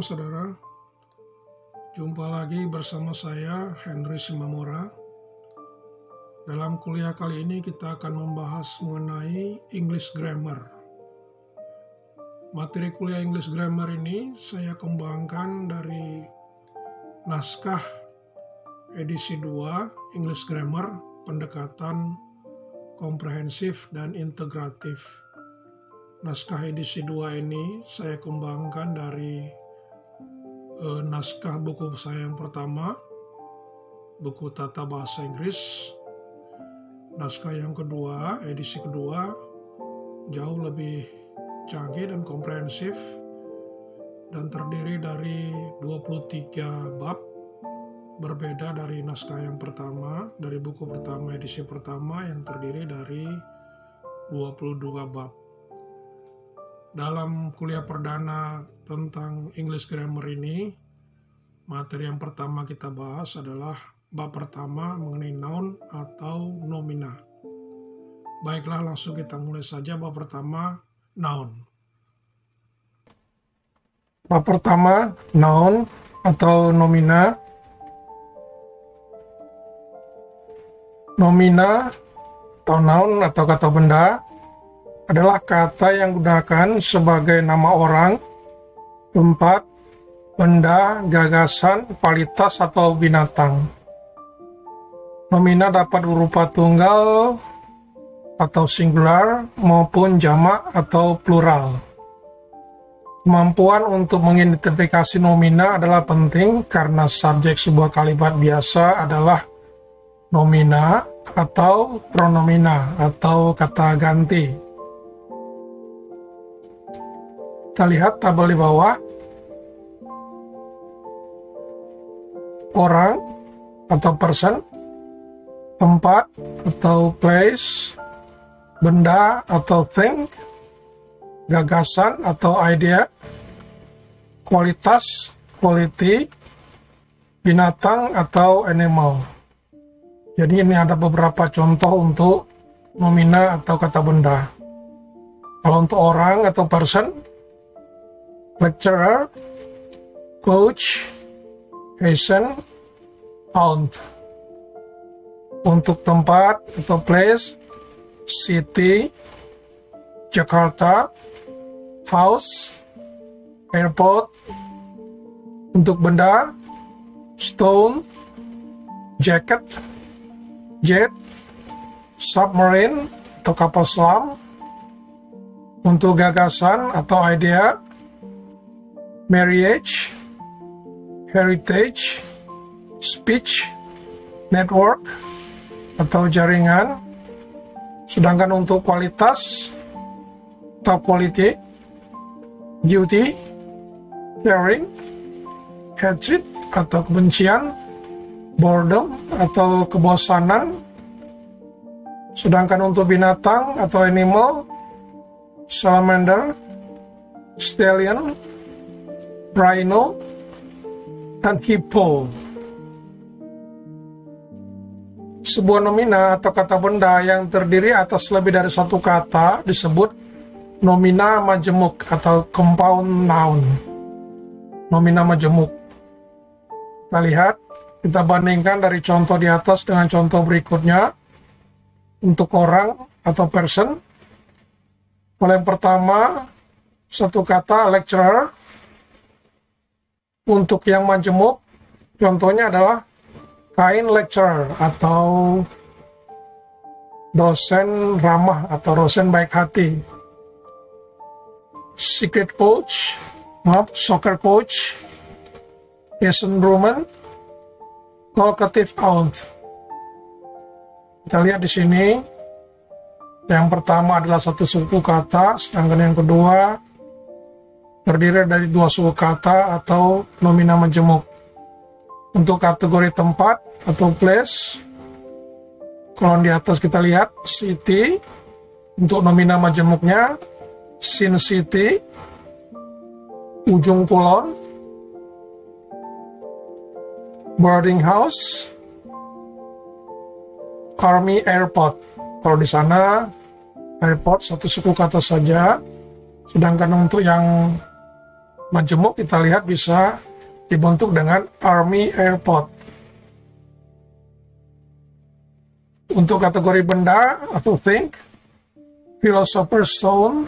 Shalom saudara, jumpa lagi bersama saya Henry Simamora. Dalam kuliah kali ini kita akan membahas mengenai English Grammar. Materi kuliah English Grammar ini saya kembangkan dari naskah edisi 2 English Grammar, pendekatan komprehensif dan integratif. Naskah edisi 2 ini saya kembangkan dari naskah buku saya yang pertama, buku Tata Bahasa Inggris. Naskah yang kedua, edisi kedua, jauh lebih canggih dan komprehensif dan terdiri dari 23 bab, berbeda dari naskah yang pertama, dari buku pertama edisi pertama yang terdiri dari 22 bab. Dalam kuliah perdana tentang English Grammar ini, materi yang pertama kita bahas adalah bab pertama mengenai noun atau nomina. Baiklah, langsung kita mulai saja bab pertama, noun. Bab pertama, noun atau nomina. Nomina atau noun atau kata benda adalah kata yang digunakan sebagai nama orang, tempat, benda, gagasan, kualitas, atau binatang. Nomina dapat berupa tunggal atau singular maupun jamak atau plural. Kemampuan untuk mengidentifikasi nomina adalah penting karena subjek sebuah kalimat biasa adalah nomina atau pronomina atau kata ganti. Kita lihat tabel di bawah. Orang atau person, tempat atau place, benda atau thing, gagasan atau idea, kualitas, quality, binatang atau animal. Jadi ini ada beberapa contoh untuk nomina atau kata benda. Kalau untuk orang atau person, lecturer, coach, patient, aunt. Untuk tempat atau place, city, Jakarta, house, airport. Untuk benda, stone, jacket, jet, submarine atau kapal selam. Untuk gagasan atau idea, marriage, heritage, speech, network atau jaringan. Sedangkan untuk kualitas atau quality, beauty, caring, hatred atau kebencian, boredom atau kebosanan. Sedangkan untuk binatang atau animal, salamander, stallion, rhino, dan hippo. Sebuah nomina atau kata benda yang terdiri atas lebih dari satu kata disebut nomina majemuk atau compound noun. Nomina majemuk. Kita lihat, kita bandingkan dari contoh di atas dengan contoh berikutnya. Untuk orang atau person, kalau yang pertama satu kata lecturer. Untuk yang majemuk, contohnya adalah kind lecturer atau dosen ramah atau dosen baik hati. Secret coach, soccer coach, Asian woman, talkative aunt. Kita lihat di sini, yang pertama adalah satu suku kata, sedangkan yang kedua terdiri dari dua suku kata atau nomina majemuk. Untuk kategori tempat atau place, kalau di atas kita lihat city, untuk nomina majemuknya Sin City, Ujung Kulon, boarding house, Army Airport. Kalau di sana airport satu suku kata saja, sedangkan untuk yang majemuk kita lihat bisa dibentuk dengan Army Airport. Untuk kategori benda atau think, Philosopher's Stone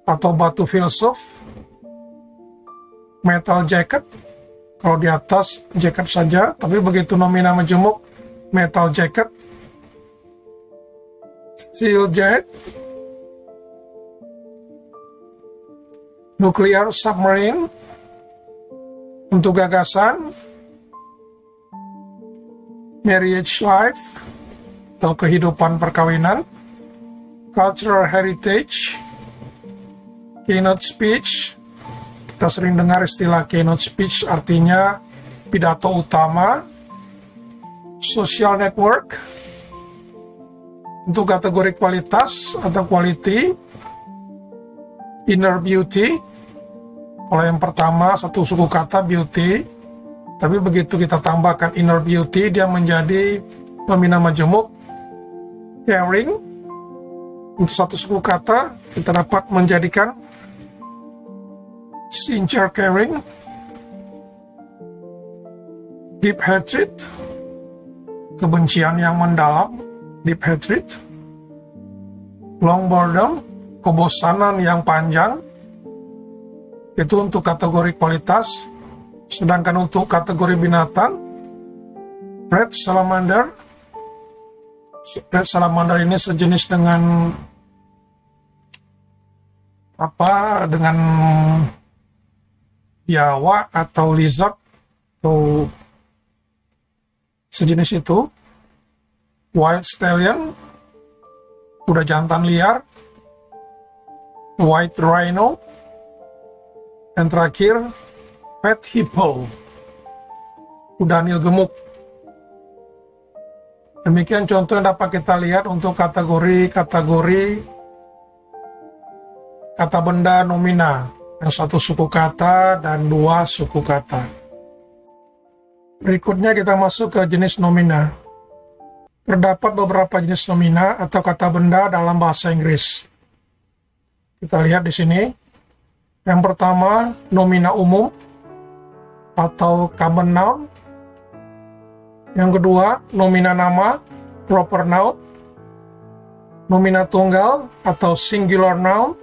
atau batu filsuf, Metal Jacket, kalau di atas jacket saja, tapi begitu nomina majemuk, Metal Jacket, Steel Jet, Nuclear Submarine, untuk gagasan, Marriage Life atau kehidupan perkawinan, Cultural Heritage, Keynote Speech. Kita sering dengar istilah keynote speech, artinya pidato utama. Social Network, untuk kategori kualitas atau quality, Inner Beauty. Kalau yang pertama satu suku kata beauty, tapi begitu kita tambahkan inner beauty, dia menjadi nomina majemuk. Caring, untuk satu suku kata kita dapat menjadikan sincere caring. Deep hatred, kebencian yang mendalam, deep hatred. Long boredom, kebosanan yang panjang, itu untuk kategori kualitas. Sedangkan untuk kategori binatang, Red Salamander. Red Salamander ini sejenis dengan dengan biawak atau lizard atau sejenis itu. Wild Stallion, kuda jantan liar. White Rhino, dan terakhir Fat Hippo, kuda nil gemuk. Demikian contoh yang dapat kita lihat untuk kategori kata benda nomina, yang satu suku kata dan dua suku kata. Berikutnya kita masuk ke jenis nomina. Terdapat beberapa jenis nomina atau kata benda dalam bahasa Inggris. Kita lihat di sini. Yang pertama, nomina umum atau common noun. Yang kedua, nomina nama, proper noun. Nomina tunggal atau singular noun.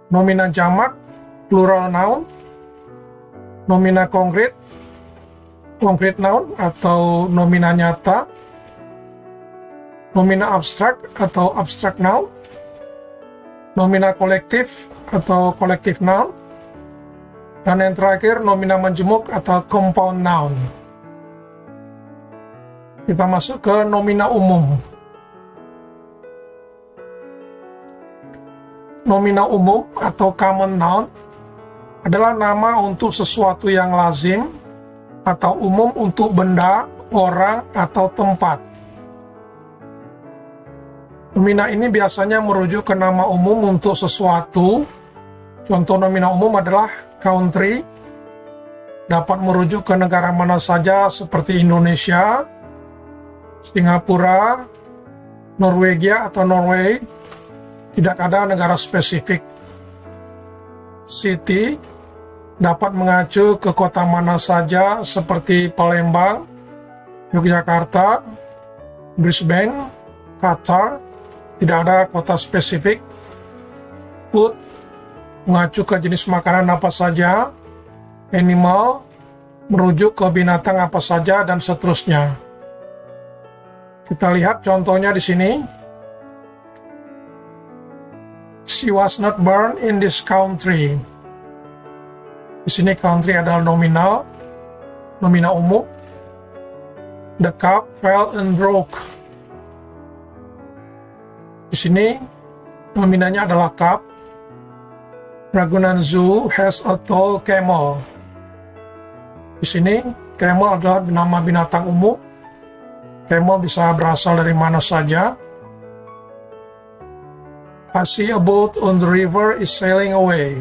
Nomina jamak, plural noun. Nomina konkret, concrete noun atau nomina nyata. Nomina abstrak atau abstract noun. Nomina kolektif atau collective noun. Dan yang terakhir, nomina majemuk atau compound noun. Kita masuk ke nomina umum. Nomina umum atau common noun adalah nama untuk sesuatu yang lazim atau umum untuk benda, orang, atau tempat. Nomina ini biasanya merujuk ke nama umum untuk sesuatu. Contoh nomina umum adalah country, dapat merujuk ke negara mana saja seperti Indonesia, Singapura, Norwegia atau Norway. Tidak ada negara spesifik. City dapat mengacu ke kota mana saja seperti Palembang, Yogyakarta, Brisbane, Qatar. Tidak ada kota spesifik. Food mengacu ke jenis makanan apa saja. Animal merujuk ke binatang apa saja, dan seterusnya. Kita lihat contohnya di sini. She was not born in this country. Di sini country adalah nominal, nomina umum. The cup fell and broke. Di sini nominanya adalah cup. Ragunan Zoo has a tall camel. Di sini camel adalah nama binatang umum. Camel bisa berasal dari mana saja. I see a boat on the river is sailing away.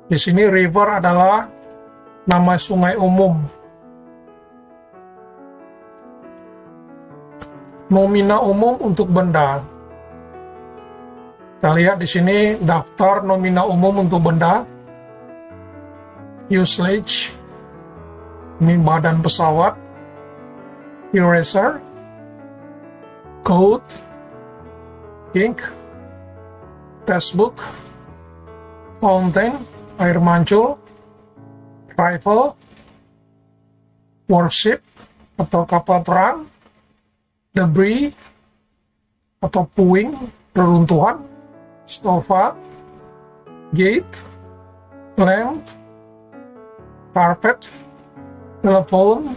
Di sini river adalah nama sungai umum. Nomina umum untuk benda. Kita lihat di sini daftar nomina umum untuk benda. Fuselage, ini badan pesawat. Eraser, code, ink, textbook, fountain, air mancur, rifle, warship atau kapal perang, debris atau puing, reruntuhan, sofa, gate, lamp, carpet, telepon,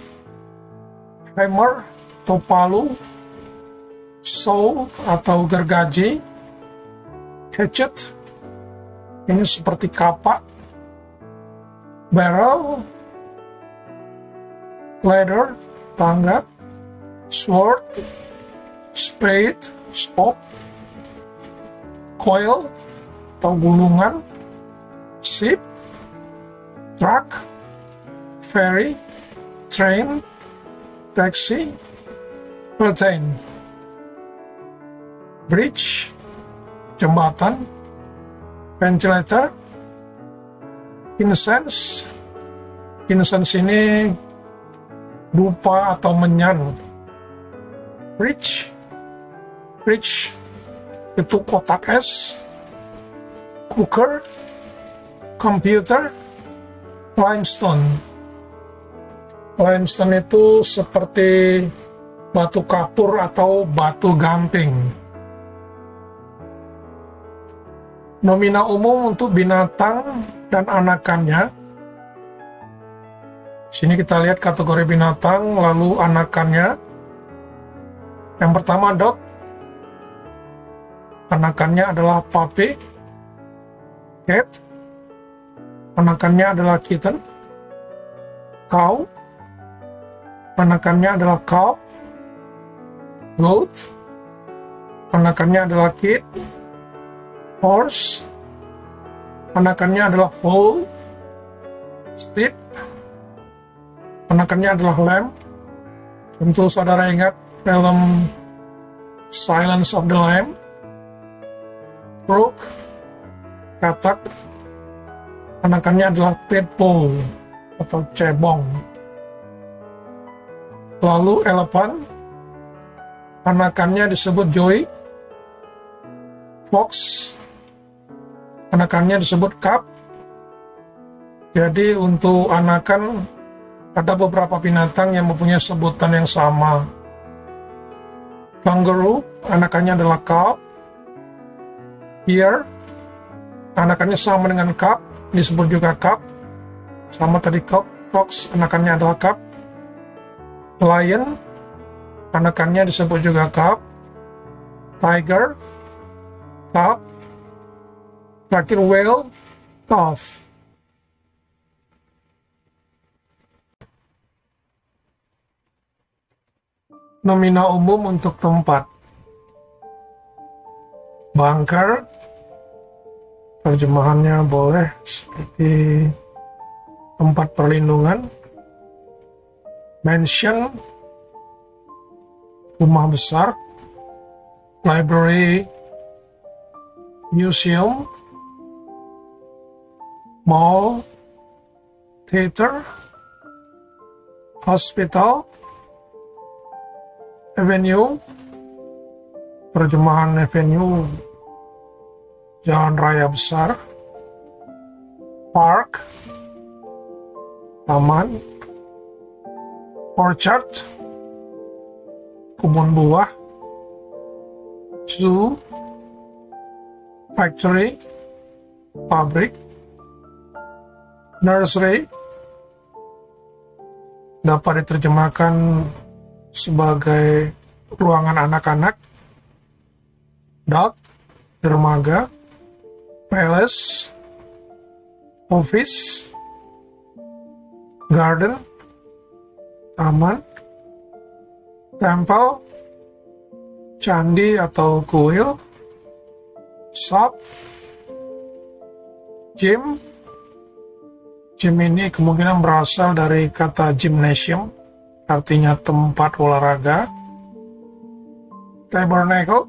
hammer atau palu, saw atau gergaji, hatchet, ini seperti kapak, barrel, ladder, tangga, sword, spade, stop, coil atau gulungan, ship, truck, ferry, train, taxi, curtain, bridge, jembatan, ventilator, incense. Incense ini dupa atau menyan. Fridge itu kotak es. Cooker, computer, limestone. Limestone itu seperti batu kapur atau batu gamping. Nomina umum untuk binatang dan anakannya. Sini kita lihat kategori binatang, lalu anakannya. Yang pertama dog. Anakannya adalah puppy. Cat. Anakannya adalah kitten. Cow. Anakannya adalah cow. Goat. Anakannya adalah kid. Horse. Anakannya adalah foal. Sheep. Anakannya adalah lamb. Tentu saudara ingat film Silence of the Lamb. Frog, katak. Anakannya adalah tadpole atau cebong. Lalu elephant, anakannya disebut joey. Fox, anakannya disebut cub. Jadi untuk anakan ada beberapa binatang yang mempunyai sebutan yang sama. Kangaroo, anakannya adalah cub. Deer, anakannya sama dengan cub, disebut juga cub. Sama tadi cub. Fox, anakannya adalah cub. Lion, anakannya disebut juga cub. Tiger, cub. Terakhir whale, calf. Nomina umum untuk tempat. Bunker, terjemahannya boleh seperti tempat perlindungan. Mansion, rumah besar. Library, museum. Mall, theater. Hospital, avenue, terjemahan avenue, jalan raya besar. Park, taman. Orchard, kebun buah. Zoo, factory, pabrik. Nursery, dapat diterjemahkan sebagai ruangan anak-anak. Dock, dermaga. Palace, office. Garden, taman. Temple, candi atau kuil. Shop, gym. Gym ini kemungkinan berasal dari kata gymnasium, artinya tempat olahraga. Tabernacle,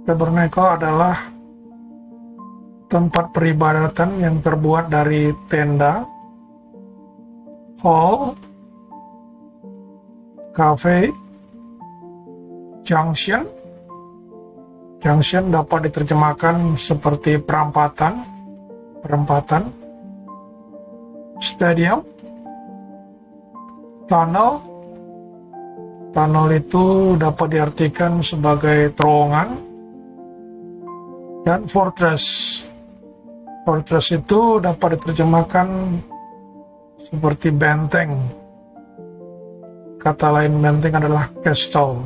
Tabernacle adalah tempat peribadatan yang terbuat dari tenda, hall, cafe, junction. Junction dapat diterjemahkan seperti perempatan, stadium, tunnel. Tunnel itu dapat diartikan sebagai terowongan, dan fortress. Fortress itu dapat diterjemahkan seperti benteng. Kata lain benteng adalah castle.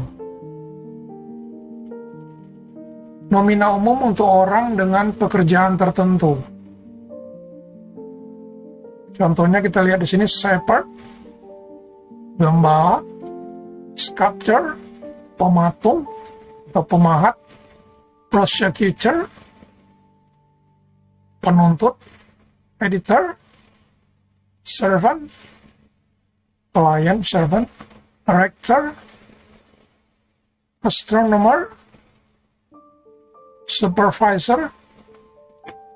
Nomina umum untuk orang dengan pekerjaan tertentu. Contohnya kita lihat di sini shepherd, gembala, sculptor, pematung atau pemahat, prosecutor, penuntut, editor, servant, pelayan, servant, rector, astronomer, supervisor.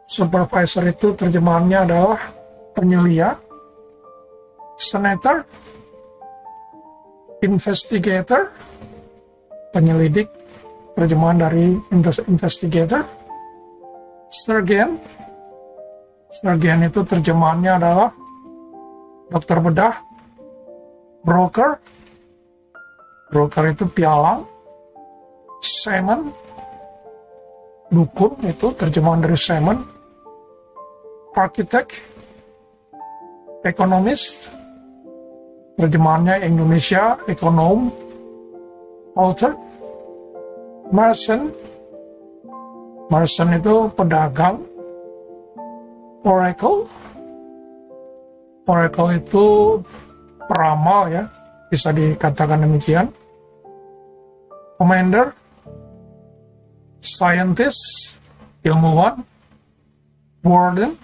Supervisor itu terjemahannya adalah penyelia, senator, investigator, penyelidik, terjemahan dari investigator, surgeon. Surgeon itu terjemahannya adalah dokter bedah, broker. Broker itu pialang, shaman, dukun itu terjemahan dari shaman, architect, ekonomis, terjemahannya Indonesia, ekonom, author, merchant. Merchant itu pedagang, oracle. Oracle itu peramal ya, bisa dikatakan demikian. Commander, scientist, ilmuwan, warden.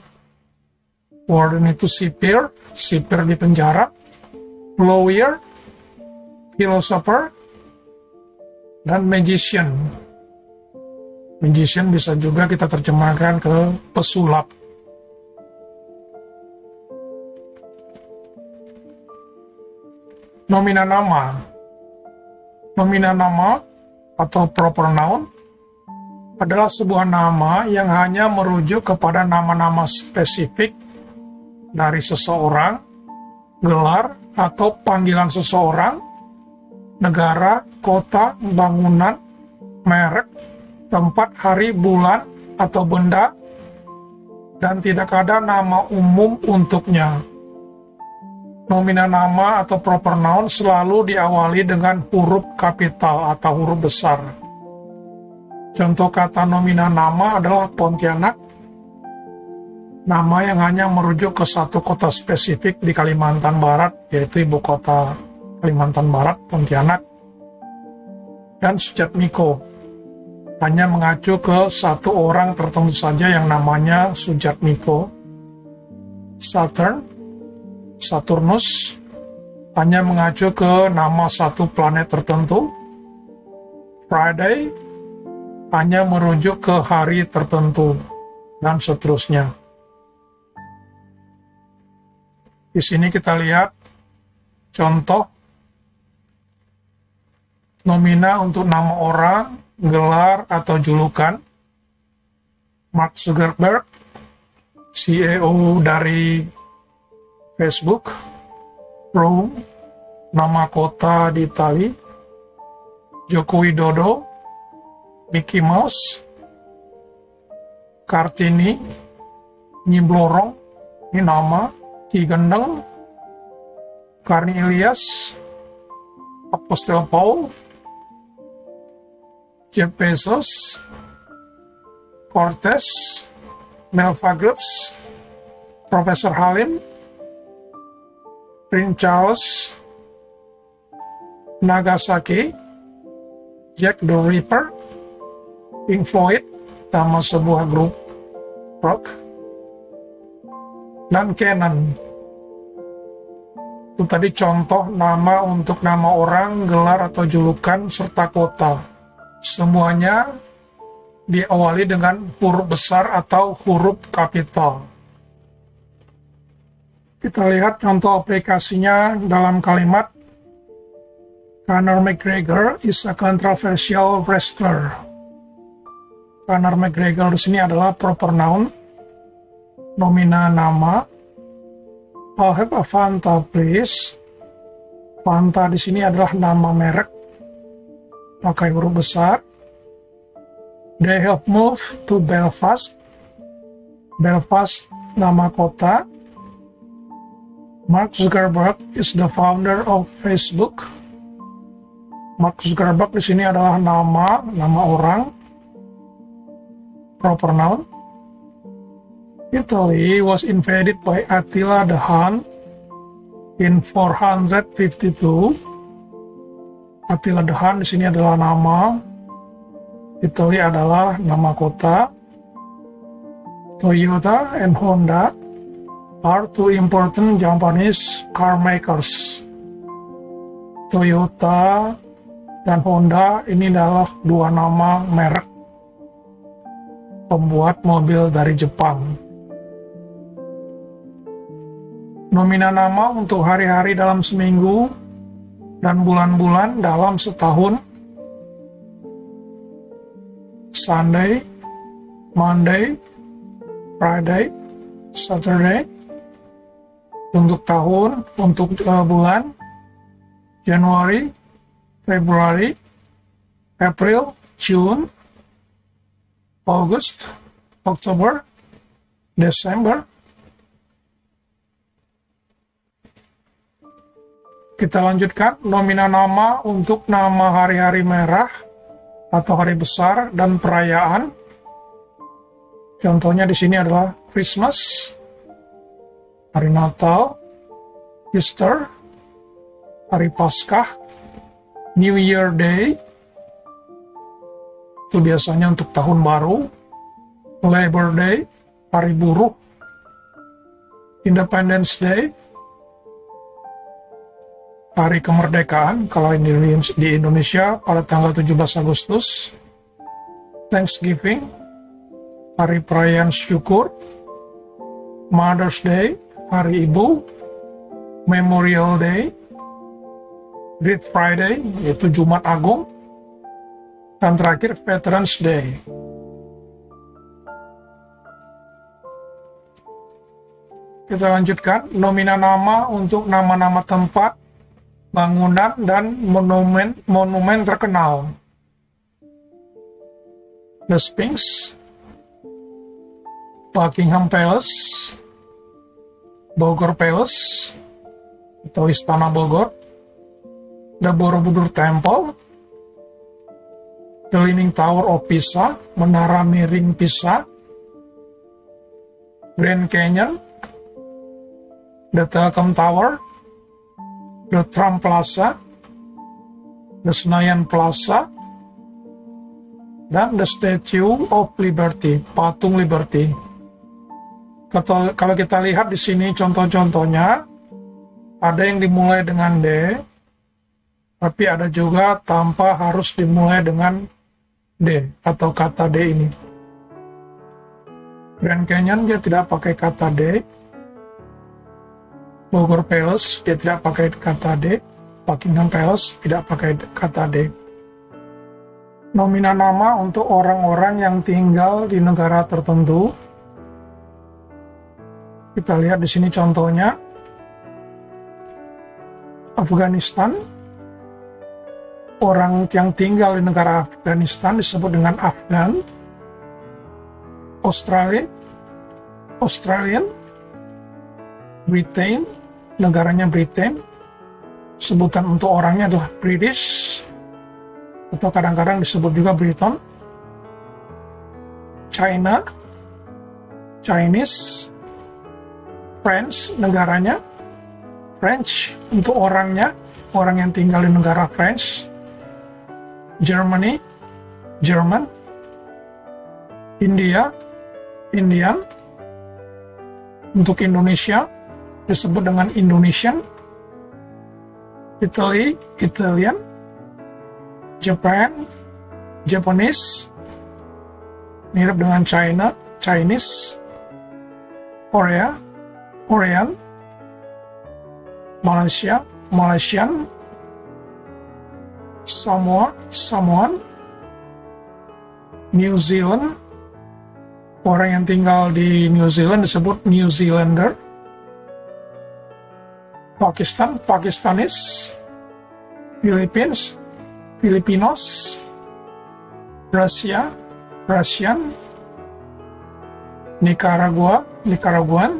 Warden itu sipir, sipir di penjara. Lawyer, philosopher, dan magician. Magician bisa juga kita terjemahkan ke pesulap. Nomina nama. Nomina nama atau proper noun adalah sebuah nama yang hanya merujuk kepada nama-nama spesifik dari seseorang, gelar atau panggilan seseorang, negara, kota, bangunan, merek, tempat, hari, bulan, atau benda, dan tidak ada nama umum untuknya. Nomina nama atau proper noun selalu diawali dengan huruf kapital atau huruf besar. Contoh kata nomina nama adalah Pontianak, nama yang hanya merujuk ke satu kota spesifik di Kalimantan Barat, yaitu ibu kota Kalimantan Barat, Pontianak. Dan Sujatmiko, hanya mengacu ke satu orang tertentu saja yang namanya Sujatmiko. Saturn, Saturnus, hanya mengacu ke nama satu planet tertentu. Friday, hanya merujuk ke hari tertentu, dan seterusnya. Di sini kita lihat contoh nomina untuk nama orang, gelar, atau julukan. Mark Zuckerberg, CEO dari Facebook. Rome, nama kota di Itali. Joko Widodo, Mickey Mouse. Kartini, Nyi Blorong, ini nama. Ki Gendeng, Karni Ilyas, Apostel Paul, Jeff Bezos, Cortez, Melva Groves, Profesor Halim, Prince Charles, Nagasaki, Jack the Ripper, Pink Floyd, nama sebuah grup rock, dan Canon. Itu tadi contoh nama untuk nama orang, gelar atau julukan, serta kota. Semuanya diawali dengan huruf besar atau huruf kapital. Kita lihat contoh aplikasinya dalam kalimat Conor McGregor is a controversial wrestler. Conor McGregor di sini adalah proper noun, nomina nama. I'll have a Fanta please. Fanta di sini adalah nama merek, pakai huruf besar. They have moved to Belfast. Belfast nama kota. Mark Zuckerberg is the founder of Facebook. Mark Zuckerberg di sini adalah nama orang, proper noun. Italy was invaded by Attila the Hun in 452. Attila the Hun di sini adalah nama. Italy adalah nama kota. Toyota and Honda are two important Japanese car makers. Toyota dan Honda ini adalah dua nama merek pembuat mobil dari Jepang. Nomina nama untuk hari-hari dalam seminggu dan bulan-bulan dalam setahun. Sunday, Monday, Friday, Saturday. Untuk tahun, untuk bulan, January, February, April, June, August, October, December. Kita lanjutkan, nomina nama untuk nama hari-hari merah atau hari besar dan perayaan. Contohnya di sini adalah Christmas, hari Natal, Easter, hari Paskah, New Year Day, itu biasanya untuk tahun baru, Labor Day, hari buruh, Independence Day, hari kemerdekaan, kalau di Indonesia pada tanggal 17 Agustus, Thanksgiving, hari perayaan syukur, Mother's Day, hari ibu, Memorial Day, Good Friday, yaitu Jumat Agung, dan terakhir Veterans Day. Kita lanjutkan, nomina nama untuk nama-nama tempat, bangunan, dan monumen terkenal. The Sphinx, Buckingham Palace, Bogor Palace, atau Istana Bogor, The Borobudur Temple, The Leaning Tower of Pisa, Menara Miring Pisa, Grand Canyon, The Telkom Tower, The Trump Plaza, The Senayan Plaza, dan The Statue of Liberty, Patung Liberty. Kalau kita lihat di sini contoh-contohnya, ada yang dimulai dengan D, tapi ada juga tanpa harus dimulai dengan D atau kata D ini. Grand Canyon dia tidak pakai kata D. Bogor Palace dia tidak pakai kata D. Buckingham Palace tidak pakai kata D. Nomina nama untuk orang-orang yang tinggal di negara tertentu. Kita lihat di sini contohnya. Afghanistan. Orang yang tinggal di negara Afghanistan disebut dengan Afgan. Australian. Britain, negaranya Britain, sebutan untuk orangnya adalah British, atau kadang-kadang disebut juga Briton. China, Chinese, French, negaranya French, untuk orangnya, orang yang tinggal di negara French. Germany, German. India, Indian. Untuk Indonesia disebut dengan Indonesian. Italy, Italian. Japan, Japanese. mirip dengan China, Chinese, Korea, Korean, Malaysia, Malaysian, Samoa, Samoan, New Zealand, orang yang tinggal di New Zealand disebut New Zealander, Pakistan, Pakistanis, Philippines, Filipinos, Rusia, Russian, Nicaragua, Nicaraguan,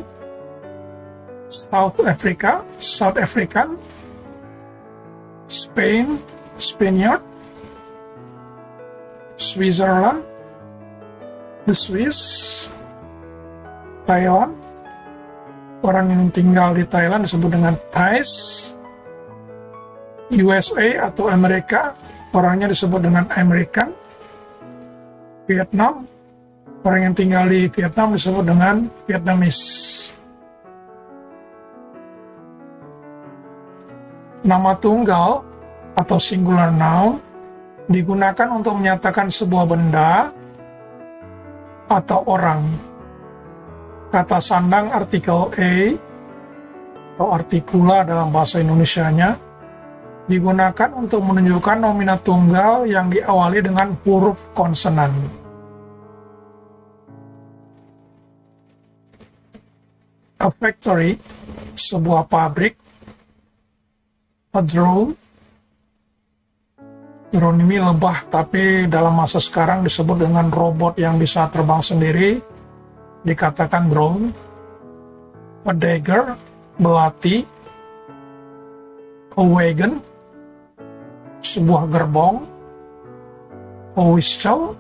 South Africa, South African, Spain, Spaniard, Switzerland, the Swiss, Thailand, orang yang tinggal di Thailand disebut dengan Thais, USA atau Amerika, orangnya disebut dengan American, Vietnam, orang yang tinggal di Vietnam disebut dengan Vietnamese. Nama tunggal atau singular noun digunakan untuk menyatakan sebuah benda atau orang. Kata sandang artikel a atau artikula dalam bahasa Indonesianya digunakan untuk menunjukkan nomina tunggal yang diawali dengan huruf konsonan. A factory, sebuah pabrik. A drone, drone ini lebah tapi dalam masa sekarang disebut dengan robot yang bisa terbang sendiri, dikatakan drone. A dagger, belati. A wagon, sebuah gerbong. A whistle,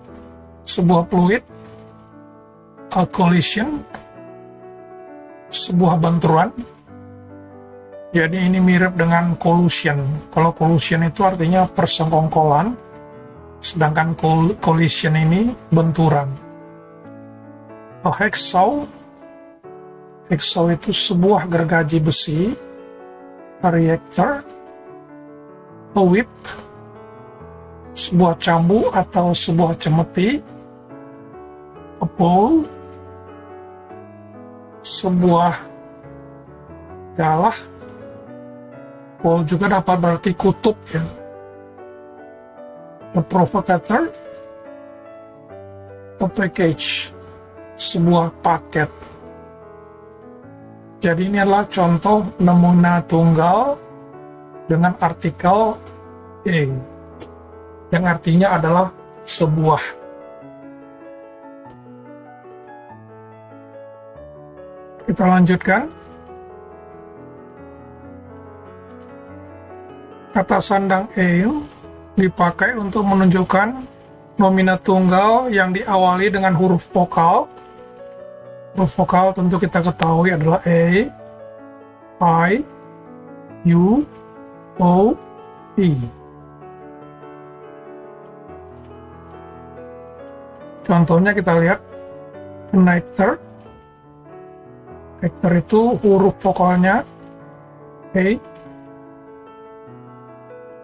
sebuah peluit. A collision, sebuah benturan. Jadi ini mirip dengan collusion. Kalau collusion itu artinya persekongkolan, sedangkan collision ini benturan. A hacksaw, hacksaw itu sebuah gergaji besi. A reactor, a whip, sebuah cambu atau sebuah cemeti. A pole, sebuah galah. Pole juga dapat berarti kutub ya. A provocateur, a package, sebuah paket. Jadi ini adalah contoh nomina tunggal dengan artikel a yang artinya adalah sebuah. Kita lanjutkan. Kata sandang a dipakai untuk menunjukkan nomina tunggal yang diawali dengan huruf vokal. Huruf vokal tentu kita ketahui adalah A, I, U, O, E. Contohnya kita lihat connector. Connector itu huruf vokalnya A.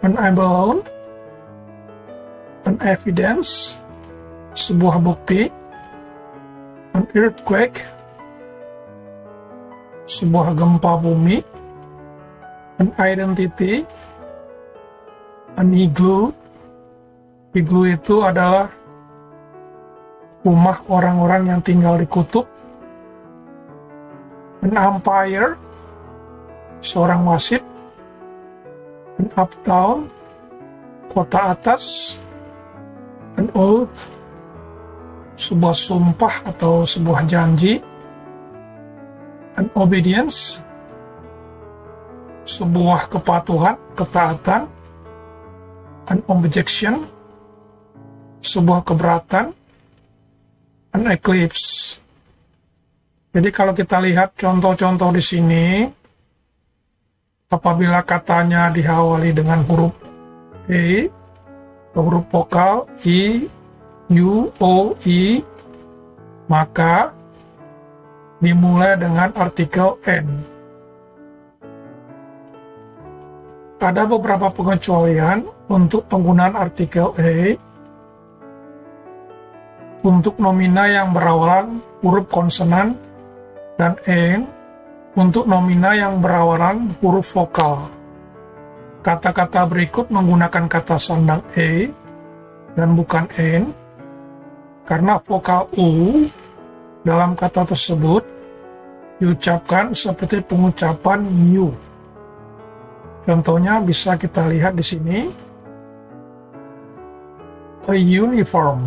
An abalone, an evidence, sebuah bukti. An earthquake, sebuah gempa bumi. An identity, an igloo. Igloo itu adalah rumah orang-orang yang tinggal di kutub. An umpire, seorang wasit. An uptown, kota atas. An oath, sebuah sumpah atau sebuah janji. An obedience, sebuah kepatuhan, ketaatan. An objection, sebuah keberatan. An eclipse. Jadi kalau kita lihat contoh-contoh di sini, apabila katanya diawali dengan huruf E atau huruf vokal I, U, O, I, maka dimulai dengan artikel N. Ada beberapa pengecualian untuk penggunaan artikel E. untuk nomina yang berawalan huruf konsonan, dan n untuk nomina yang berawalan huruf vokal. Kata-kata berikut menggunakan kata sandang e dan bukan n, karena vokal u dalam kata tersebut diucapkan seperti pengucapan u. Contohnya bisa kita lihat di sini. A uniform,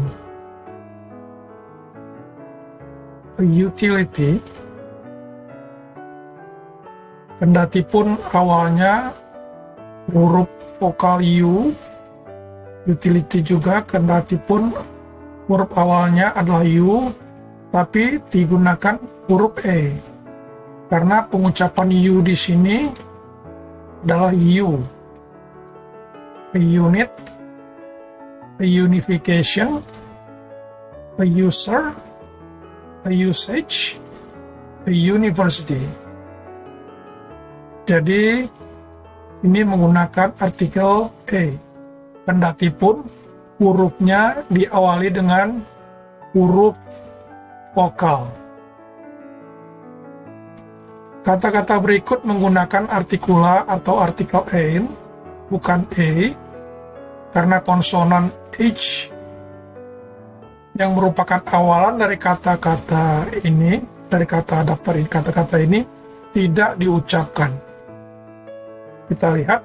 a utility. Kendati pun awalnya huruf vokal u, utility juga kendati pun huruf awalnya adalah u, tapi digunakan huruf e. Karena pengucapan u di sini adalah u. A unit, a unification, a user, a usage, a university. Jadi ini menggunakan artikel e, kendati pun hurufnya diawali dengan huruf vokal. Kata-kata berikut menggunakan artikula atau artikel ein, bukan e, karena konsonan h yang merupakan awalan dari kata-kata ini, dari kata daftar ini, kata-kata ini tidak diucapkan. Kita lihat,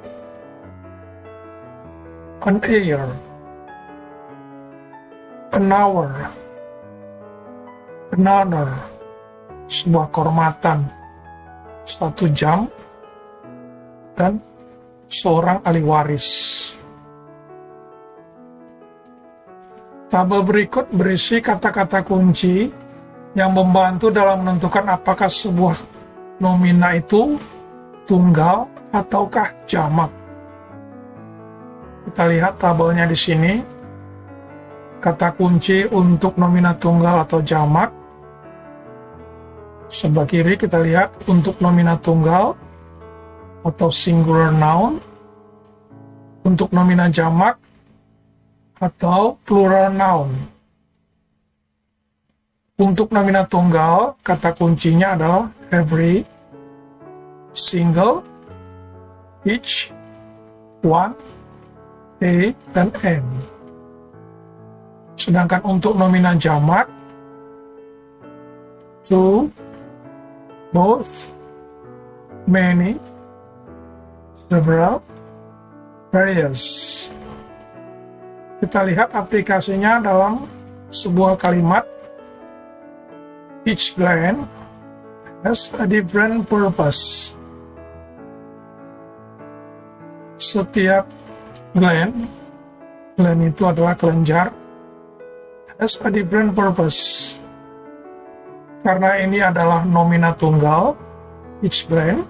an air, an hour, an honor, sebuah kehormatan, 1 jam, dan seorang ahli waris. Tabel berikut berisi kata-kata kunci yang membantu dalam menentukan apakah sebuah nomina itu tunggal ataukah jamak. Kita lihat tabelnya di sini. Kata kunci untuk nomina tunggal atau jamak. Sebelah kiri kita lihat untuk nomina tunggal atau singular noun. Untuk nomina jamak atau plural noun. Untuk nomina tunggal, kata kuncinya adalah every, single, each, one, a, dan n. Sedangkan untuk nomina jamak, two, both, many, several, various. Kita lihat aplikasinya dalam sebuah kalimat. Each gland has a different purpose. Setiap gland itu adalah kelenjar, has a different purpose. Karena ini adalah nomina tunggal, each gland,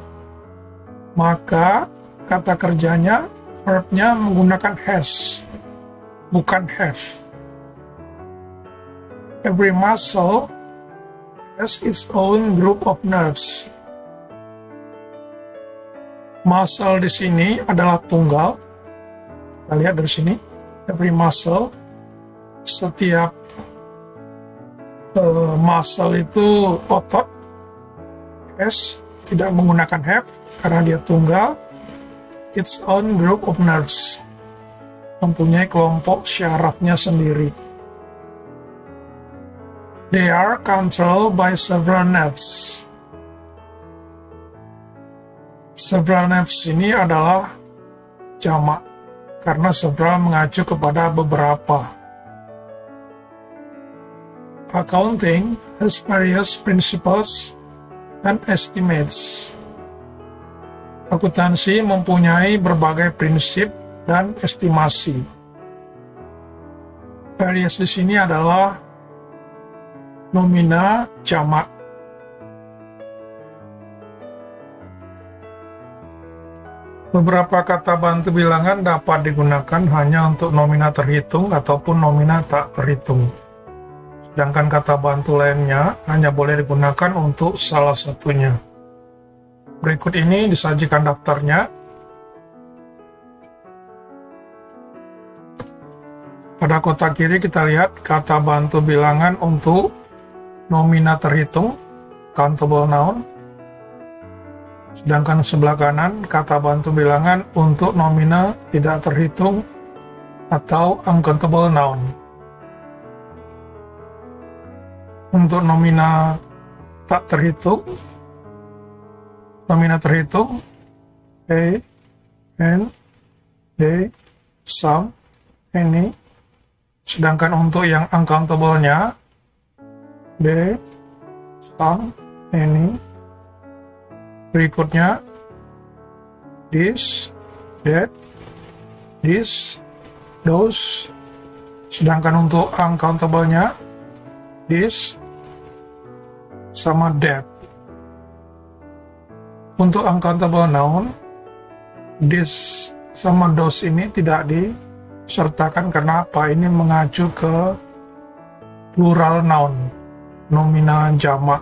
maka kata kerjanya, verbnya menggunakan has, bukan have. Every muscle has its own group of nerves. Muscle di sini adalah tunggal. Kita lihat dari sini, every muscle, setiap muscle itu otot, has, tidak menggunakan have karena dia tunggal, its own group of nerves, mempunyai kelompok syarafnya sendiri. They are controlled by several nerves. Several nerves ini adalah jamak, karena several mengacu kepada beberapa. Accounting has various principles and estimates. Akuntansi mempunyai berbagai prinsip dan estimasi. Various di sini adalah nomina jamak. Beberapa kata bantu bilangan dapat digunakan hanya untuk nomina terhitung ataupun nomina tak terhitung. Sedangkan kata bantu lainnya hanya boleh digunakan untuk salah satunya. Berikut ini disajikan daftarnya. Pada kotak kiri kita lihat kata bantu bilangan untuk nomina terhitung, countable noun. Sedangkan sebelah kanan kata bantu bilangan untuk nomina tidak terhitung atau uncountable noun. Untuk nomina tak terhitung, nomina terhitung A, N, D, some, any. Sedangkan untuk yang uncountable-nya D, some, any. Berikutnya this, that, this, those. Sedangkan untuk uncountable-nya this sama that. Untuk uncountable noun, this sama those ini tidak disertakan karena apa? Ini mengacu ke plural noun, nomina jamak.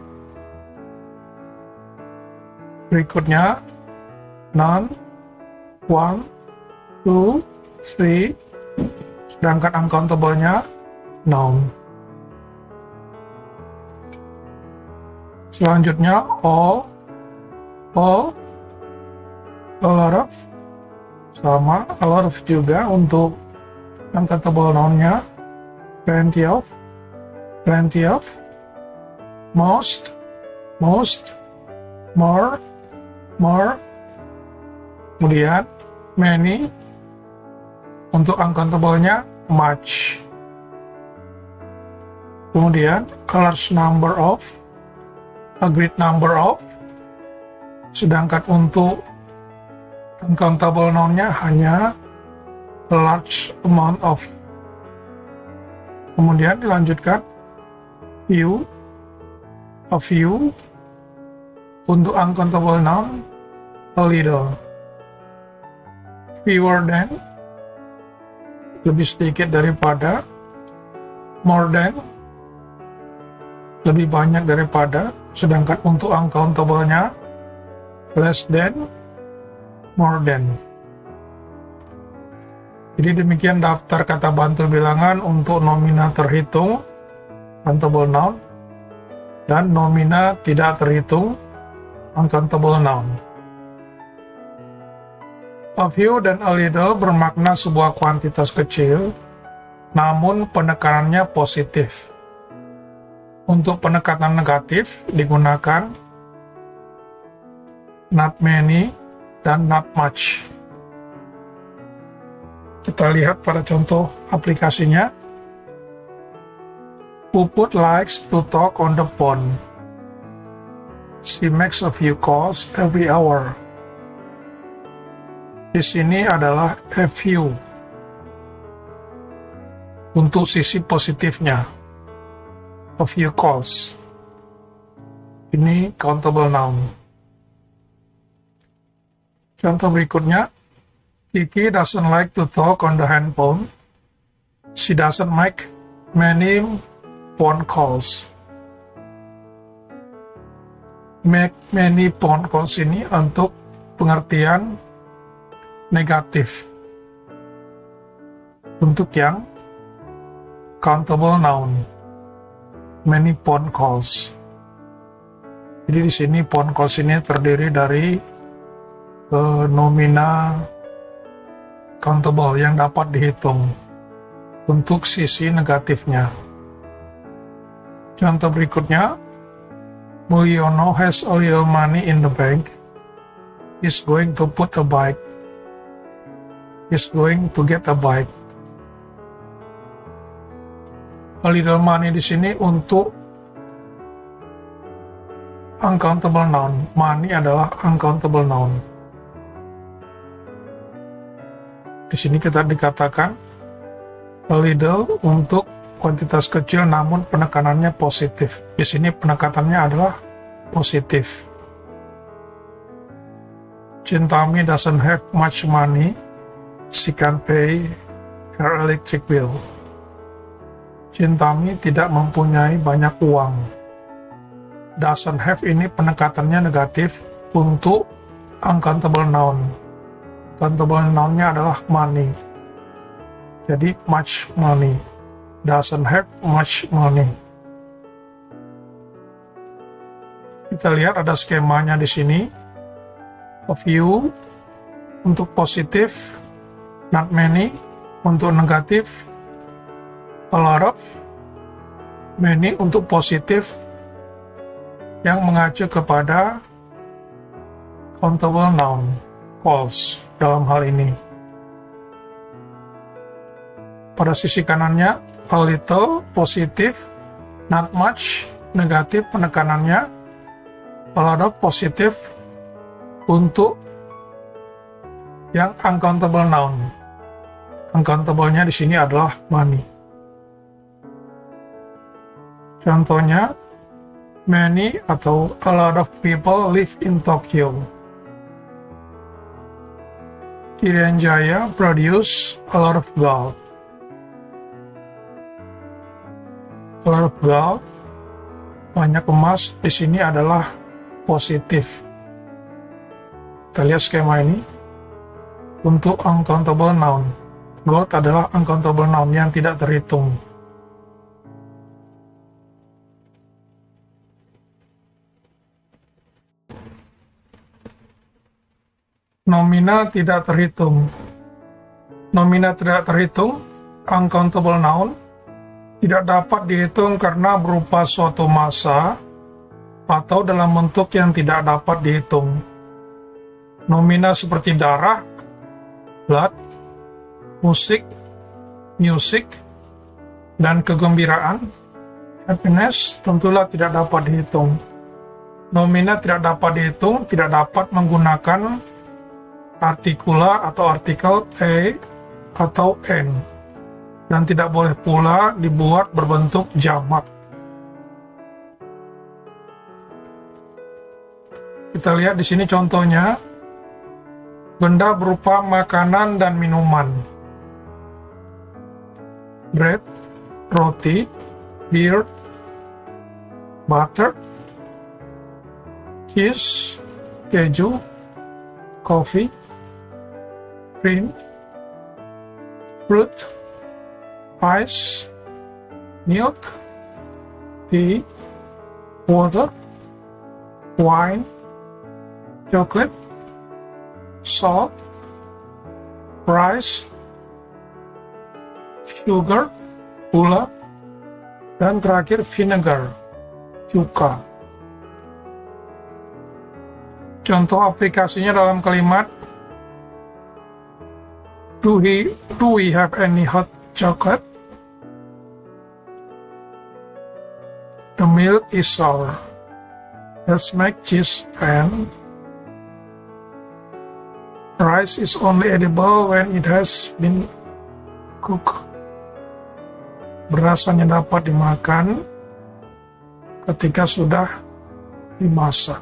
Berikutnya none, one, two, three. Sedangkan uncountable-nya noun. Selanjutnya all, a lot of, sama a lot of juga untuk uncountable noun-nya. Plenty of, most, more, kemudian many, untuk uncountable-nya much, kemudian a large number of, a great number of. Sedangkan untuk uncountable noun-nya hanya a large amount of. Kemudian dilanjutkan few, a few. Untuk uncountable noun, a little. Fewer than, lebih sedikit daripada. More than, lebih banyak daripada. Sedangkan untuk uncountable-nya less than, more than. Jadi demikian daftar kata bantu bilangan untuk nomina terhitung, countable noun, dan nomina tidak terhitung, uncountable noun. A few dan a little bermakna sebuah kuantitas kecil, namun penekanannya positif. Untuk penekanan negatif digunakan not many dan not much. Kita lihat pada contoh aplikasinya. Puput likes to talk on the phone. She makes a few calls every hour. Di sini adalah a few. Untuk sisi positifnya, a few calls. Ini countable noun. Contoh berikutnya, Kiki doesn't like to talk on the handphone. She doesn't make many phone calls. Make many phone calls ini untuk pengertian negatif. Untuk yang countable noun, many phone calls. Jadi di sini phone calls ini terdiri dari nomina countable yang dapat dihitung untuk sisi negatifnya. Contoh berikutnya, Mulyono has a little money in the bank. He's going to put a bike. He's going to get a bike. A little money di sini untuk uncountable noun. Money adalah uncountable noun. Di sini kita dikatakan a little untuk kuantitas kecil namun penekanannya positif. Di sini penekanannya adalah positif. Cintami doesn't have much money. She can pay her electric bill. Cintami tidak mempunyai banyak uang. Doesn't have ini penekatannya negatif untuk uncountable noun. Uncountable noun-nya adalah money. Jadi much money. Doesn't have much money. Kita lihat ada skemanya di sini. A few untuk positif, not many untuk negatif, a lot of, many untuk positif yang mengacu kepada countable noun, false dalam hal ini. Pada sisi kanannya a little, positif, not much, negatif penekanannya, a lot of, positif untuk yang uncountable noun. Uncountable-nya di sini adalah money. Contohnya, many atau a lot of people live in Tokyo. Irian Jaya produce a lot of gold. A lot of gold, banyak emas, di sini adalah positif. Kita lihat skema ini. Untuk uncountable noun, gold adalah uncountable noun yang tidak terhitung. Nomina tidak terhitung. Nomina tidak terhitung, uncountable noun, tidak dapat dihitung karena berupa suatu massa atau dalam bentuk yang tidak dapat dihitung. Nomina seperti darah, blood, musik, music, dan kegembiraan, happiness, tentulah tidak dapat dihitung. Nomina tidak dapat dihitung, tidak dapat menggunakan artikula atau artikel a atau n, dan tidak boleh pula dibuat berbentuk jamak. Kita lihat di sini contohnya. Benda berupa makanan dan minuman. Bread, roti, beer, butter, cheese, keju, coffee, cream, fruit, ice, milk, tea, water, wine, chocolate, salt, rice, sugar, gula, dan terakhir vinegar, cuka. Contoh aplikasinya dalam kalimat, do we have any hot chocolate? The milk is sour. Let's make cheese pan. Rice is only edible when it has been cooked. Beras hanya dapat dimakan ketika sudah dimasak.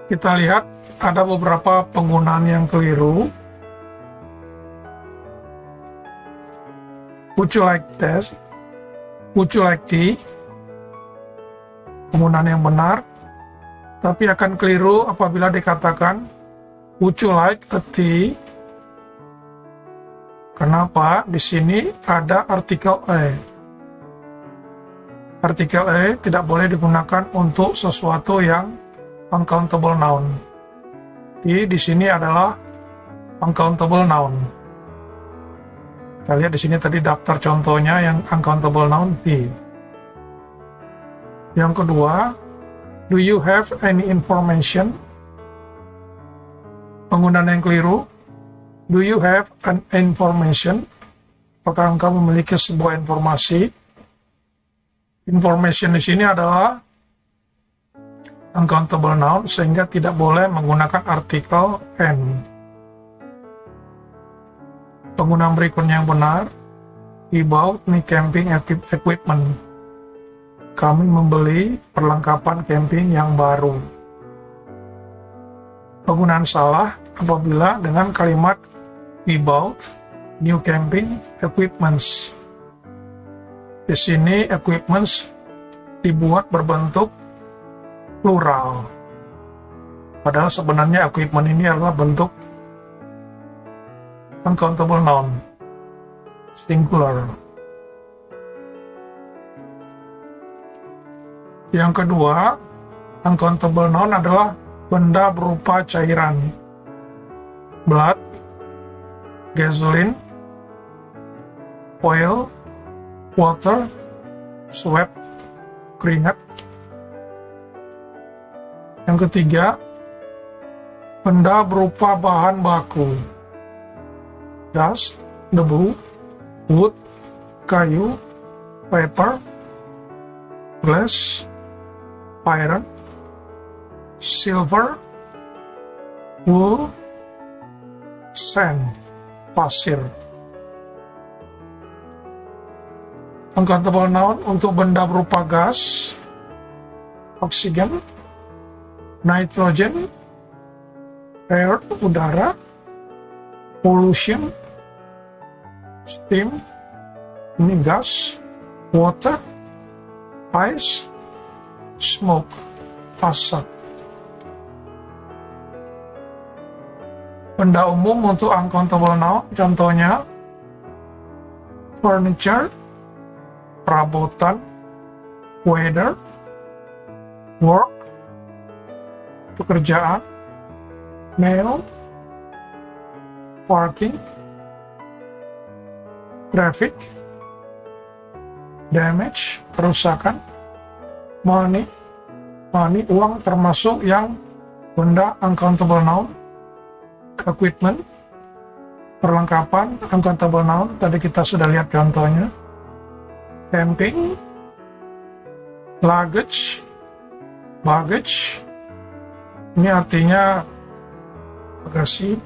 Kita lihat ada beberapa penggunaan yang keliru. Would you like this? Would you like tea? Penggunaan yang benar. Tapi akan keliru apabila dikatakan would you like a tea? Kenapa? Di sini ada artikel a. Artikel a tidak boleh digunakan untuk sesuatu yang uncountable noun. Di sini adalah uncountable noun. Kita lihat di sini tadi daftar contohnya yang uncountable noun tea. Yang kedua, do you have any information? Penggunaan yang keliru. Do you have an information? Apakah engkau memiliki sebuah informasi? Information di sini adalah uncountable noun sehingga tidak boleh menggunakan artikel n. Penggunaan berikutnya yang benar. We bought new camping equipment. Kami membeli perlengkapan camping yang baru. Penggunaan salah apabila dengan kalimat we bought new camping equipments. Di sini equipments dibuat berbentuk plural. Padahal sebenarnya equipment ini adalah bentuk uncountable noun, singular. Yang kedua, uncountable noun adalah benda berupa cairan. Blood, gasoline, oil, water, sweat, keringat. Yang ketiga, benda berupa bahan baku. Dust, debu, wood, kayu, paper, glass, iron, silver, wool, sand, pasir. Uncountable noun untuk benda berupa gas, oksigen, nitrogen, air, udara, pollution, steam, ini gas, water, ice, smoke, asap. Benda umum untuk uncountable noun, contohnya furniture, perabotan, weather, work, pekerjaan, mail, parking, traffic, damage, kerusakan, money, uang termasuk yang benda uncountable noun, equipment, perlengkapan uncountable noun, tadi kita sudah lihat contohnya, camping, luggage, baggage, ini artinya bagasi,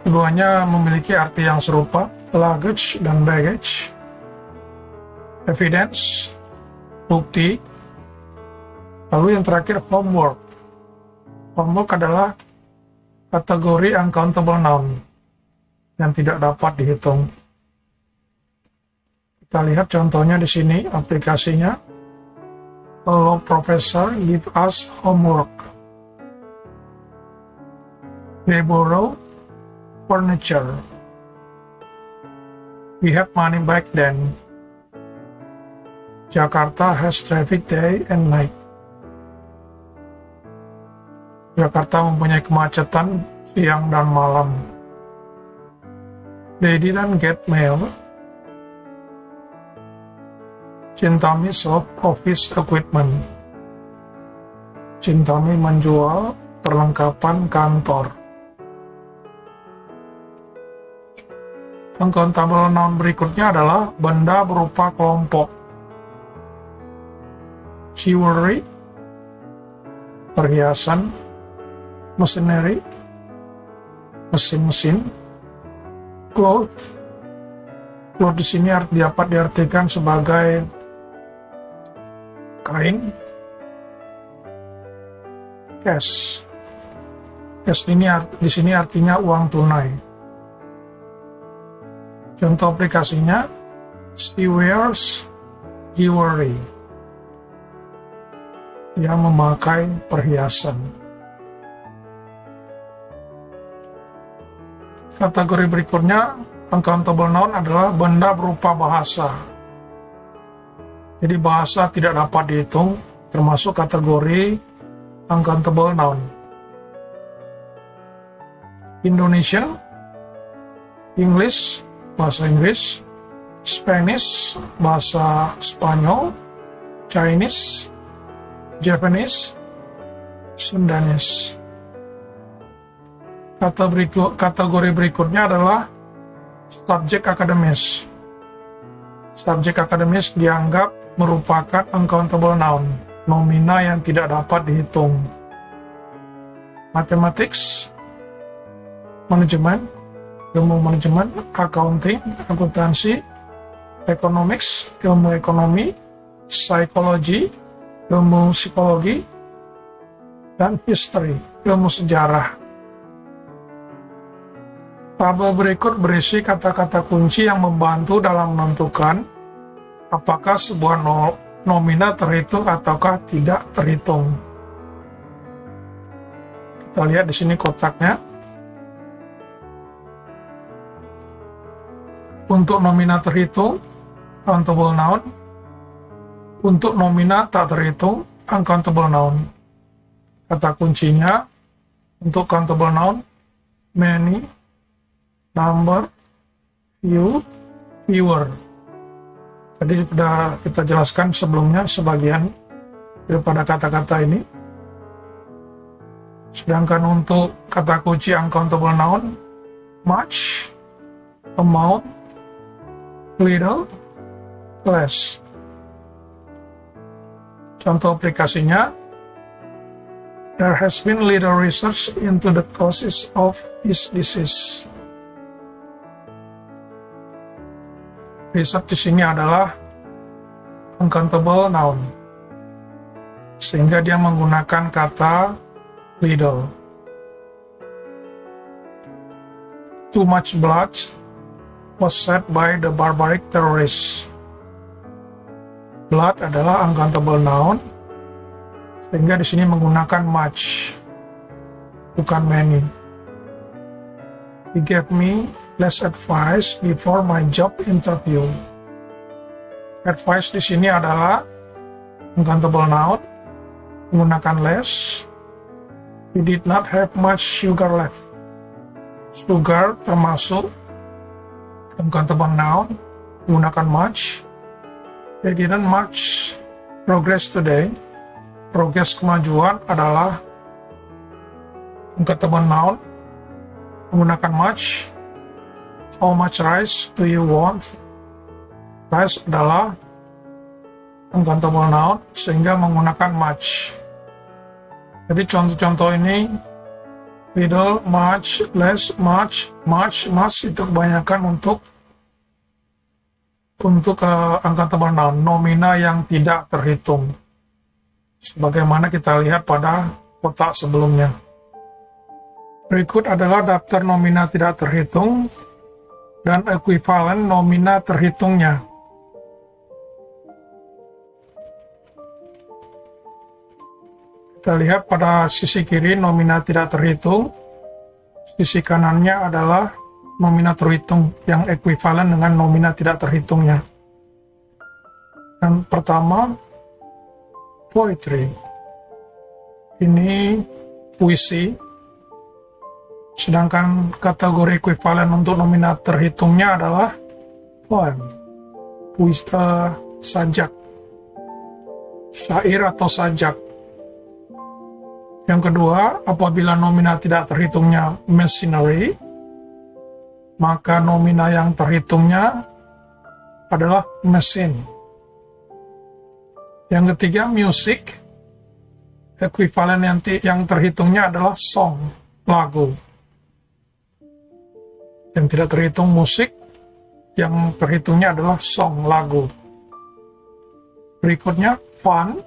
keduanya memiliki arti yang serupa, luggage dan baggage, evidence, bukti, lalu yang terakhir homework. Homework adalah kategori uncountable noun yang tidak dapat dihitung. Kita lihat contohnya di sini, aplikasinya. Hello professor, give us homework. They borrow furniture. We have money back then. Jakarta has traffic day and night. Jakarta mempunyai kemacetan siang dan malam. They didn't get mail. Cintami sold office equipment. Cintami menjual perlengkapan kantor. Uncountable noun berikutnya adalah benda berupa kelompok. Jewelry, perhiasan, machinery, mesin-mesin, cloth di sini dapat diartikan sebagai kain, cash ini di sini artinya uang tunai. Contoh aplikasinya, she wears jewelry, dia memakai perhiasan. Kategori berikutnya, uncountable noun adalah benda berupa bahasa. Jadi bahasa tidak dapat dihitung, termasuk kategori uncountable noun. Indonesian, English, bahasa Inggris, Spanish, bahasa Spanyol, Chinese, Japanese, Sundanese. Kategori berikutnya adalah subjek akademis. Subjek akademis dianggap merupakan uncountable noun, nomina yang tidak dapat dihitung. Mathematics, manajemen, ilmu manajemen, accounting, akuntansi, economics, ilmu ekonomi, psychology, ilmu psikologi, dan history, ilmu sejarah. Tabel berikut berisi kata-kata kunci yang membantu dalam menentukan apakah sebuah nomina terhitung ataukah tidak terhitung. Kita lihat di sini kotaknya. Untuk nomina terhitung, countable noun. Untuk nomina tak terhitung, uncountable noun. Kata kuncinya untuk countable noun, many, number, few, fewer. Tadi sudah kita jelaskan sebelumnya sebagian daripada kata-kata ini. Sedangkan untuk kata kunci uncountable noun, much, amount, little, less. Contoh aplikasinya, there has been little research into the causes of this disease. Research di sini adalah uncountable noun, sehingga dia menggunakan kata little. Too much blood was shed by the barbaric terrorists. Blood adalah uncountable noun, sehingga di sini menggunakan much, bukan many. He gave me less advice before my job interview. Advice di sini adalah uncountable noun, menggunakan less. He did not have much sugar left. Sugar termasuk uncountable noun, menggunakan much. They didn't much progress today. Progress kemajuan adalah uncountable noun, menggunakan much. How much rice do you want? Rice adalah uncountable noun, sehingga menggunakan much. Jadi contoh-contoh ini, little, much, less, much, much itu kebanyakan untuk uncountable noun, nomina yang tidak terhitung. Sebagaimana kita lihat pada kotak sebelumnya. Berikut adalah daftar nomina tidak terhitung dan ekuivalen nomina terhitungnya. Kita lihat pada sisi kiri nomina tidak terhitung, sisi kanannya adalah nomina terhitung yang ekuivalen dengan nomina tidak terhitungnya. Dan pertama, poetry. Ini puisi. Sedangkan kategori ekuivalen untuk nomina terhitungnya adalah poem, puisi, sajak, syair atau sajak. Yang kedua, apabila nomina tidak terhitungnya machinery, maka nomina yang terhitungnya adalah mesin. Yang ketiga, music. Ekuivalen yang terhitungnya adalah song, lagu. Yang tidak terhitung musik, yang terhitungnya adalah song, lagu. Berikutnya, fun.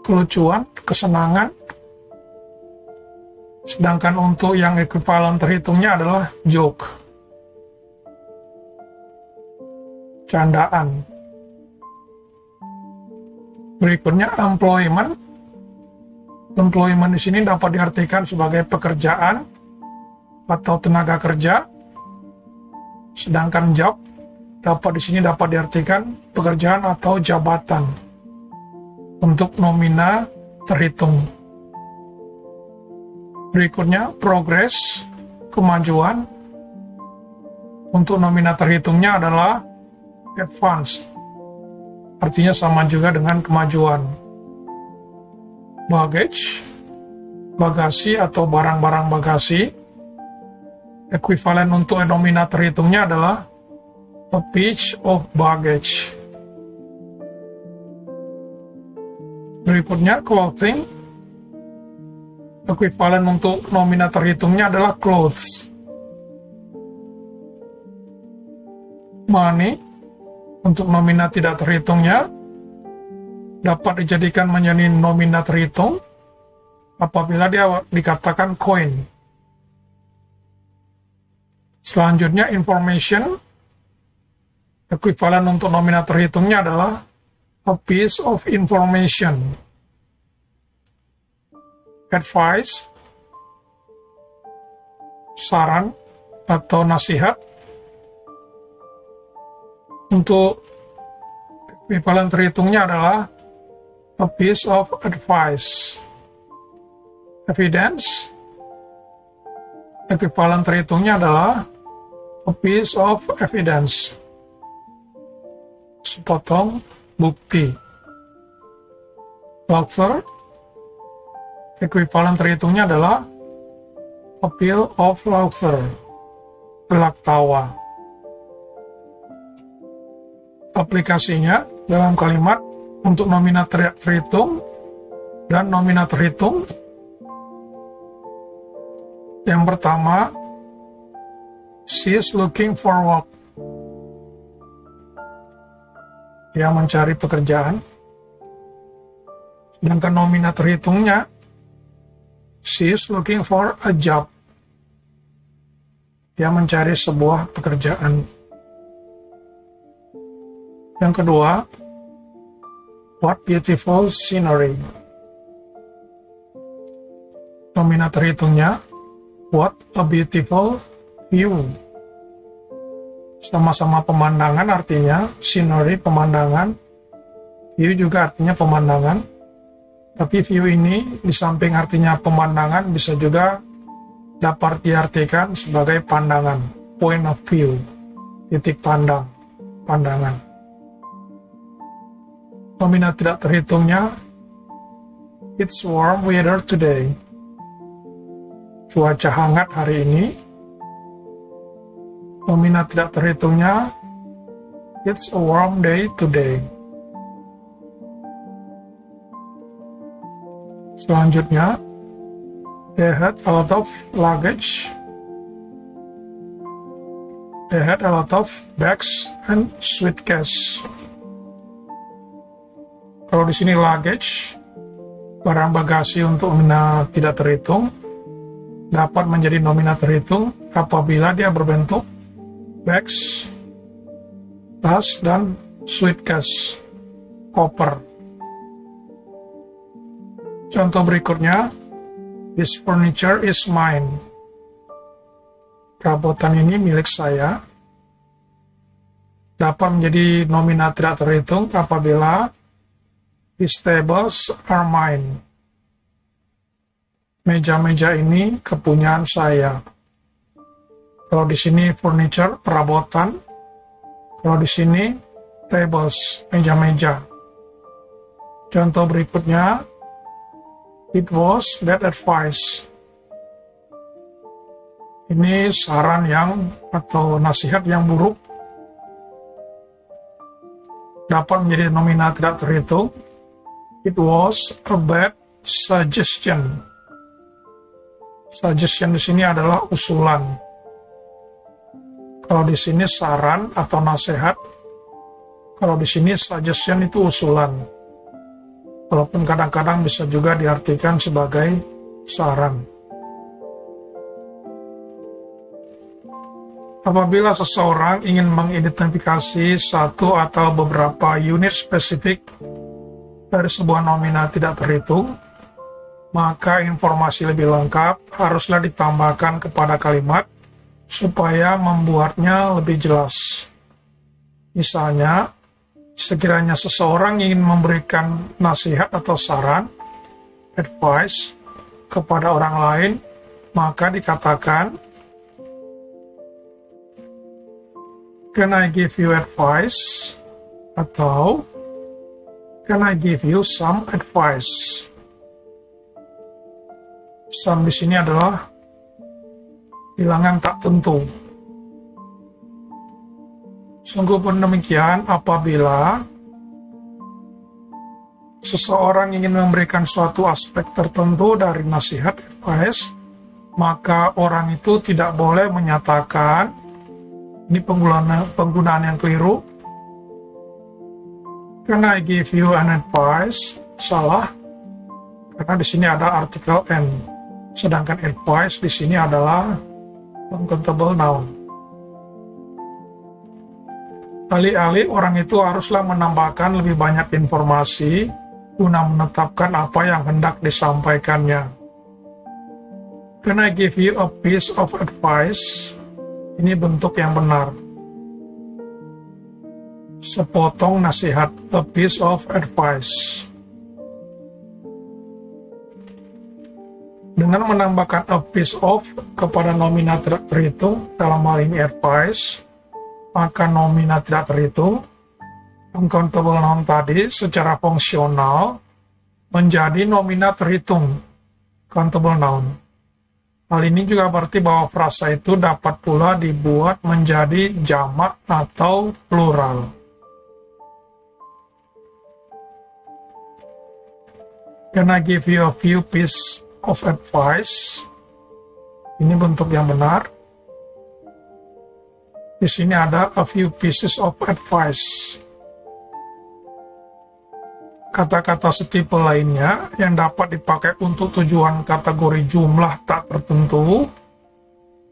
Kelucuan, kesenangan. Sedangkan untuk yang ekuivalen terhitungnya adalah joke, candaan. Berikutnya employment. Employment di sini dapat diartikan sebagai pekerjaan atau tenaga kerja. Sedangkan job di sini dapat diartikan pekerjaan atau jabatan untuk nomina terhitung. Berikutnya progress, kemajuan. Untuk nomina terhitungnya adalah advance, artinya sama juga dengan kemajuan. Baggage, bagasi atau barang-barang bagasi. Ekuivalen untuk nomina terhitungnya adalah a piece of baggage. Berikutnya clothing. Ekuivalen untuk nomina terhitungnya adalah clothes. Money. Untuk nomina tidak terhitungnya dapat dijadikan menjadi nomina terhitung apabila dia dikatakan coin. Selanjutnya information. Ekuivalen untuk nomina terhitungnya adalah a piece of information. Advice, saran atau nasihat. Untuk ekuivalen terhitungnya adalah a piece of advice. Evidence, ekuivalen terhitungnya adalah a piece of evidence. Sepotong bukti. Laughter, ekuivalen terhitungnya adalah a peal of laughter. Gelak tawa. Aplikasinya dalam kalimat untuk nomina terhitung dan nomina terhitung. Yang pertama, she is looking for work. Dia mencari pekerjaan. Sedangkan nomina terhitungnya, she is looking for a job. Dia mencari sebuah pekerjaan. Yang kedua, what beautiful scenery. Nomina terhitungnya, what a beautiful view. Sama-sama pemandangan artinya, scenery pemandangan, view juga artinya pemandangan. Tapi view ini di samping artinya pemandangan bisa juga dapat diartikan sebagai pandangan, point of view, titik pandang, pandangan. Nomina tidak terhitungnya, it's warm weather today. Cuaca hangat hari ini. Nomina tidak terhitungnya, it's a warm day today. Selanjutnya, they had a lot of luggage. They had a lot of bags and suitcase. Kalau di sini luggage, barang bagasi untuk nomina tidak terhitung, dapat menjadi nomina terhitung apabila dia berbentuk bags, tas, dan suitcase, koper. Contoh berikutnya, this furniture is mine. Perabotan ini milik saya. Dapat menjadi nomina tidak terhitung apabila these tables are mine. Meja-meja ini kepunyaan saya. Kalau di sini furniture, perabotan. Kalau di sini tables, meja-meja. Contoh berikutnya, it was bad advice. Ini saran atau nasihat yang buruk. Dapat menjadi nomina tidak terhitung. It was a bad suggestion. Suggestion di sini adalah usulan. Kalau di sini saran atau nasihat. Kalau di sini suggestion itu usulan. Walaupun kadang-kadang bisa juga diartikan sebagai saran. Apabila seseorang ingin mengidentifikasi satu atau beberapa unit spesifik dari sebuah nomina tidak terhitung, maka informasi lebih lengkap haruslah ditambahkan kepada kalimat supaya membuatnya lebih jelas. Misalnya, sekiranya seseorang ingin memberikan nasihat atau saran, advice, kepada orang lain, maka dikatakan, can I give you advice? Atau, can I give you some advice? Some di sini adalah bilangan tak tentu. Sungguh pun demikian apabila seseorang ingin memberikan suatu aspek tertentu dari nasihat advice, maka orang itu tidak boleh menyatakan, ini penggunaan yang keliru, can I give you an advice? Salah, karena di sini ada artikel N, sedangkan advice di sini adalah uncountable noun. Alih-alih orang itu haruslah menambahkan lebih banyak informasi guna menetapkan apa yang hendak disampaikannya. Can I give you a piece of advice? Ini bentuk yang benar. Sepotong nasihat, a piece of advice. Dengan menambahkan a piece of kepada nomina tidak terhitung, dalam hal ini advice, maka nomina tidak terhitung, uncountable noun tadi secara fungsional menjadi nomina terhitung, countable noun. Hal ini juga berarti bahwa frasa itu dapat pula dibuat menjadi jamak atau plural. Can I give you a few pieces of advice? Ini bentuk yang benar. Di sini ada a few pieces of advice. Kata-kata setipe lainnya yang dapat dipakai untuk tujuan kategori jumlah tak tertentu,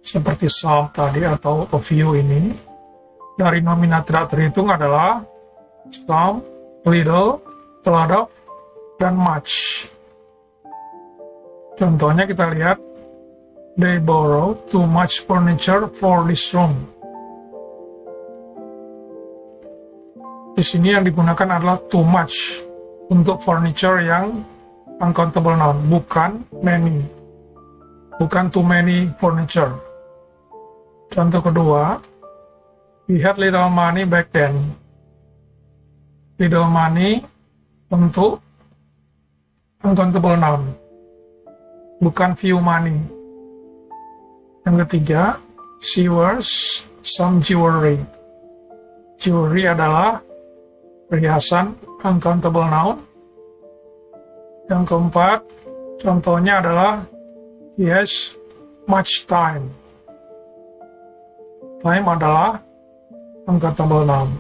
seperti some tadi atau a few ini, dari nomina tidak terhitung adalah some, little, a lot of, dan much. Contohnya kita lihat, they borrow too much furniture for this room. Di sini yang digunakan adalah too much untuk furniture yang uncountable noun, bukan many, bukan too many furniture. Contoh kedua, we had little money back then. Little money untuk uncountable noun, bukan few money. Yang ketiga, she wears some jewelry. Jewelry adalah perhiasan, uncountable noun. Yang keempat, contohnya adalah he has much time. Time adalah uncountable noun.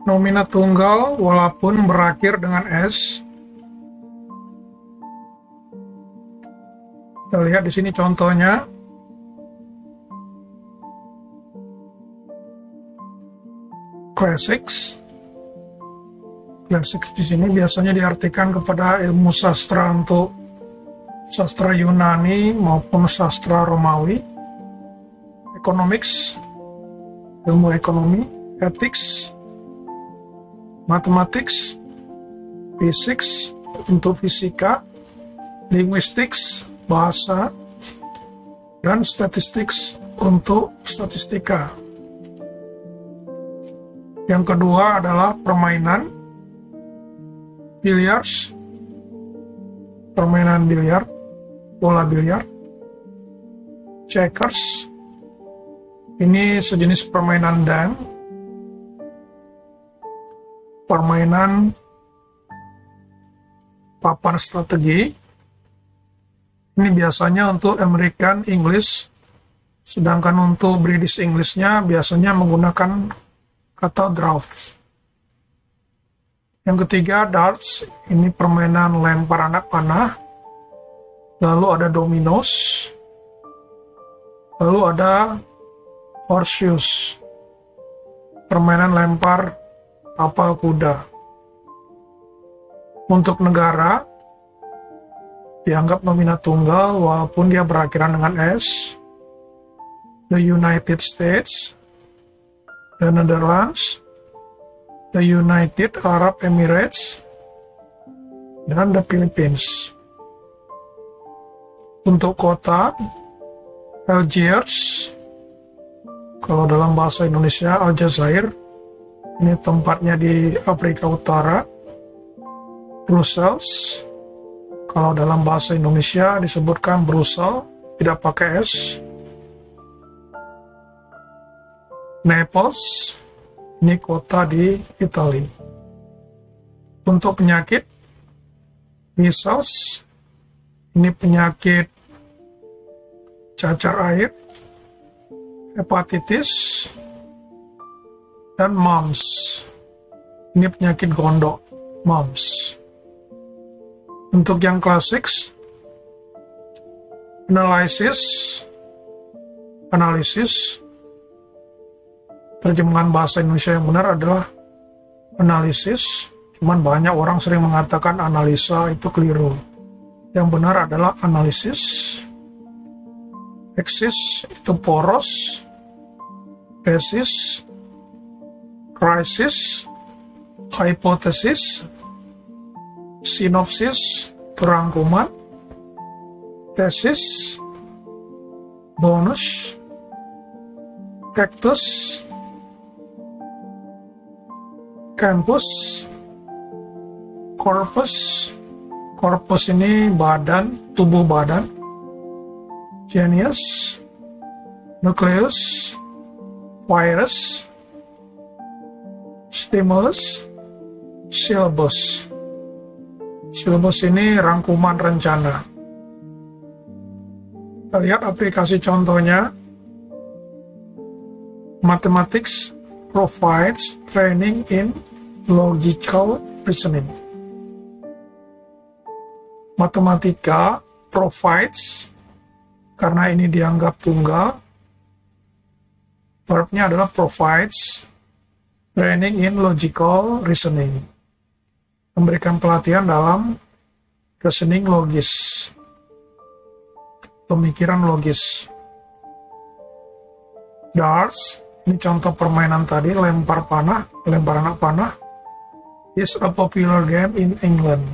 Nomina tunggal walaupun berakhir dengan s. Kita lihat di sini contohnya. Classics. Classics di sini biasanya diartikan kepada ilmu sastra untuk sastra Yunani maupun sastra Romawi. Economics, ilmu ekonomi, ethics, mathematics, physics untuk fisika, linguistics, bahasa, dan statistics untuk statistika. Yang kedua adalah permainan, billiards, permainan biliar, bola biliar, checkers, ini sejenis permainan dam, permainan papan strategi, ini biasanya untuk American English, sedangkan untuk British English-nya biasanya menggunakan kata drafts. Yang ketiga, darts, ini permainan lempar anak panah. Lalu ada dominos. Lalu ada horseshoes, permainan lempar tapal kuda. Untuk negara, dianggap nomina tunggal walaupun dia berakhiran dengan s. The United States, the Netherlands, the United Arab Emirates, dan the Philippines. Untuk kota, Algiers, kalau dalam bahasa Indonesia Aljazair, ini tempatnya di Afrika Utara. Brussels, kalau dalam bahasa Indonesia disebutkan Brussels, tidak pakai s. Naples, ini kota di Italia. Untuk penyakit, measles, ini penyakit cacar air, hepatitis, dan mumps, ini penyakit gondok, mumps. Untuk yang classics, analisis, terjemahan bahasa Indonesia yang benar adalah analisis, cuman banyak orang sering mengatakan analisa, itu keliru. Yang benar adalah analisis. Exist itu poros, thesis, crisis, hypothesis, synopsis, rangkuman, tesis, bonus, cactus, campus, corpus. Corpus ini badan, tubuh badan. Genius, nucleus, virus, stimulus, syllabus. Syllabus ini rangkuman rencana. Kita lihat aplikasi contohnya. Mathematics provides training in logical reasoning. Matematika provides, karena ini dianggap tunggal, verbnya adalah provides training in logical reasoning, memberikan pelatihan dalam reasoning logis, pemikiran logis. Darts, ini contoh permainan tadi, lempar anak panah, is a popular game in England.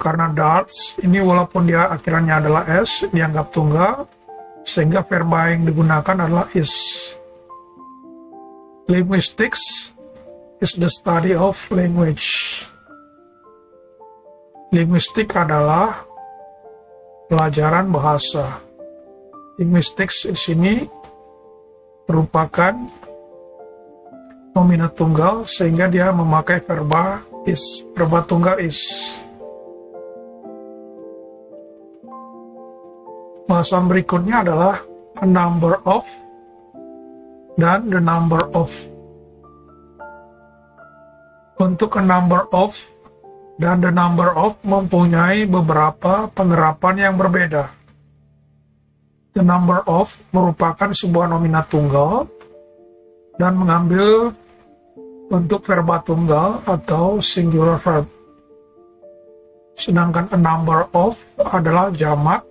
Karena darts ini walaupun dia akhirnya adalah S, dianggap tunggal, sehingga verba yang digunakan adalah is. Linguistics is the study of language. Linguistik adalah pelajaran bahasa. Linguistics di sini merupakan nominat tunggal, sehingga dia memakai verba is, verba tunggal is. Bahasan berikutnya adalah a number of dan the number of. Untuk a number of dan the number of mempunyai beberapa penerapan yang berbeda. The number of merupakan sebuah nominat tunggal dan mengambil bentuk verba tunggal atau singular verb. Sedangkan a number of adalah jamak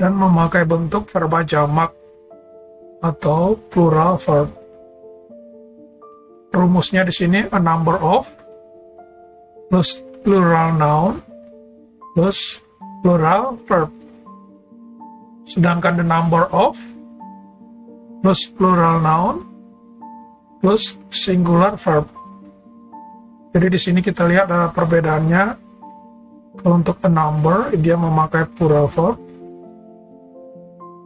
dan memakai bentuk verba jamak atau plural verb. Rumusnya di sini a number of plus plural noun plus plural verb. Sedangkan the number of plus plural noun plus singular verb. Jadi di sini kita lihat ada perbedaannya. Kalau untuk a number dia memakai plural verb.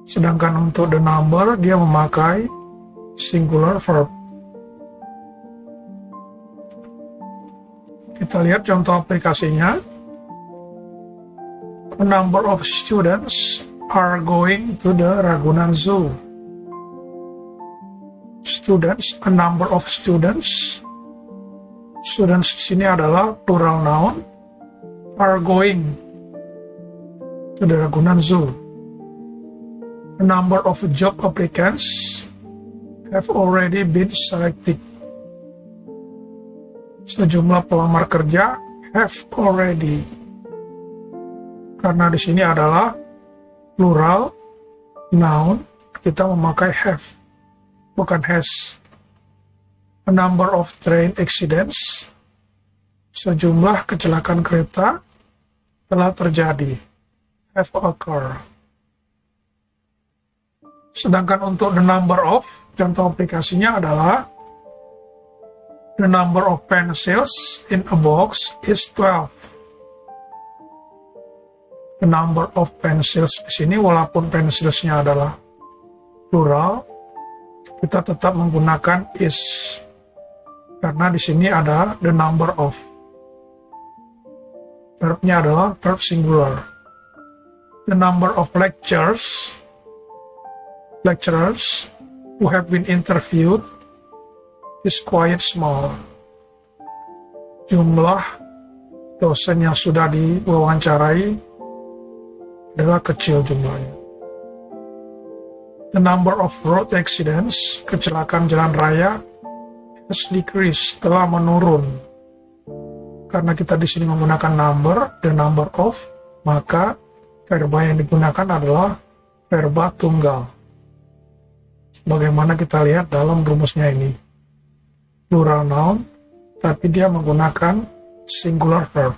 Sedangkan untuk the number, dia memakai singular verb. Kita lihat contoh aplikasinya. A number of students are going to the Ragunan Zoo. Students, a number of students. Students di sini adalah plural noun. Are going to the Ragunan Zoo. A number of job applicants have already been selected. Sejumlah pelamar kerja have already. Karena di sini adalah plural noun, kita memakai have, bukan has. A number of train accidents. Sejumlah kecelakaan kereta telah terjadi. Have occurred. Sedangkan untuk the number of, contoh aplikasinya adalah the number of pencils in a box is 12. The number of pencils di sini walaupun pensilsnya adalah plural, kita tetap menggunakan is. Karena di sini ada the number of. Verbnya adalah verb singular. The number of lecturers who have been interviewed is quite small. Jumlah dosen yang sudah diwawancarai adalah kecil jumlahnya. The number of road accidents, kecelakaan jalan raya, has decreased, telah menurun. Karena kita di sini menggunakan number, the number of, maka verba yang digunakan adalah verba tunggal. Sebagaimana kita lihat dalam rumusnya ini. Plural noun, tapi dia menggunakan singular verb.